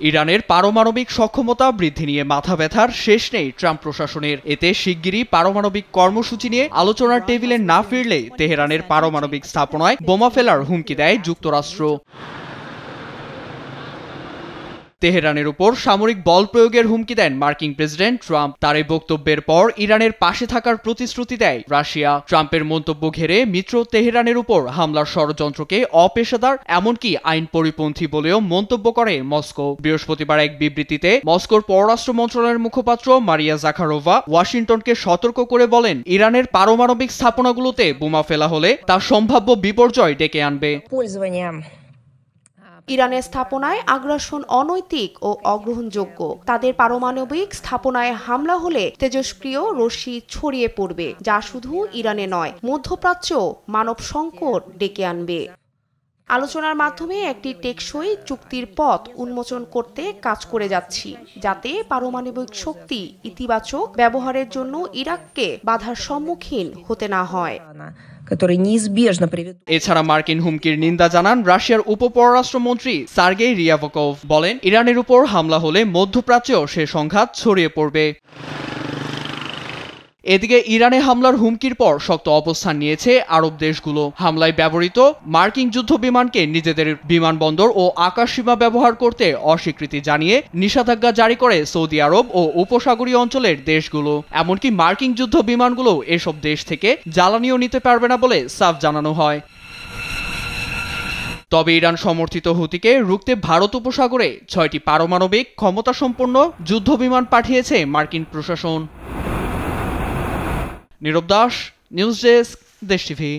ইরানের পারমাণবিক সক্ষমতা বৃদ্ধি নিয়ে মাথা ব্যথার শেষ নেই ট্রাম্প প্রশাসনের। এতে শিগগিরই পারমাণবিক কর্মসূচি নিয়ে আলোচনার টেবিলে না ফিরলে তেহরানের পারমাণবিক স্থাপনায় বোমা ফেলার হুমকি দেয় যুক্তরাষ্ট্র। তেহরানের উপর সামরিক বল প্রয়োগের হুমকি দেন মার্কিন প্রেসিডেন্ট ট্রাম্প। তার এই বক্তব্যের পর ইরানের পাশে থাকার প্রতিশ্রুতি দেয় রাশিয়া। ট্রাম্পের মন্তব্য ঘিরে মিত্র তেহরানের উপর হামলার ষড়যন্ত্রকে অপেশাদার এমনকি আইন পরিপন্থী বলেও মন্তব্য করে মস্কো। বৃহস্পতিবার এক বিবৃতিতে মস্কোর পররাষ্ট্র মন্ত্রণালয়ের মুখপাত্র মারিয়া জাখারোভা ওয়াশিংটনকে সতর্ক করে বলেন, ইরানের পারমাণবিক স্থাপনাগুলোতে বোমা ফেলা হলে তা সম্ভাব্য বিপর্যয় ডেকে আনবে। ইরানের স্থাপনায় আগ্রাসন অনৈতিক ও অগ্রহণযোগ্য। তাদের পারমাণবিক স্থাপনায় হামলা হলে তেজস্ক্রিয় রশ্মি ছড়িয়ে পড়বে, যা শুধু ইরানে নয়, মধ্যপ্রাচ্যেও মানব সংকট ডেকে আনবে। আলোচনার মাধ্যমে একটি টেকসই চুক্তির পথ উন্মোচন করতে কাজ করে যাচ্ছি, যাতে পারমাণবিক শক্তি ইতিবাচক ব্যবহারের জন্য ইরাককে বাধার সম্মুখীন হতে না হয়। এছাড়া মার্কিন হুমকির নিন্দা জানান রাশিয়ার উপপররাষ্ট্রমন্ত্রী সার্গেই রিয়াভকভ। বলেন, ইরানের উপর হামলা হলে মধ্যপ্রাচ্যেও সে সংঘাত ছড়িয়ে পড়বে। এদিকে ইরানে হামলার হুমকির পর শক্ত অবস্থান নিয়েছে আরব দেশগুলো। হামলায় ব্যবহৃত মার্কিন যুদ্ধবিমানকে নিজেদের বিমানবন্দর ও আকাশসীমা ব্যবহার করতে অস্বীকৃতি জানিয়ে নিষেধাজ্ঞা জারি করে সৌদি আরব ও উপসাগরীয় অঞ্চলের দেশগুলো। এমনকি মার্কিন যুদ্ধ বিমানগুলো এসব দেশ থেকে জ্বালানিও নিতে পারবে না বলে সাফ জানানো হয়। তবে ইরান সমর্থিত হুতিকে রুখতে ভারত উপসাগরে 6টি পারমাণবিক ক্ষমতাসম্পন্ন যুদ্ধবিমান পাঠিয়েছে মার্কিন প্রশাসন। নীরব দাস, নিউজ ডেস্ক, দেশ টিভি।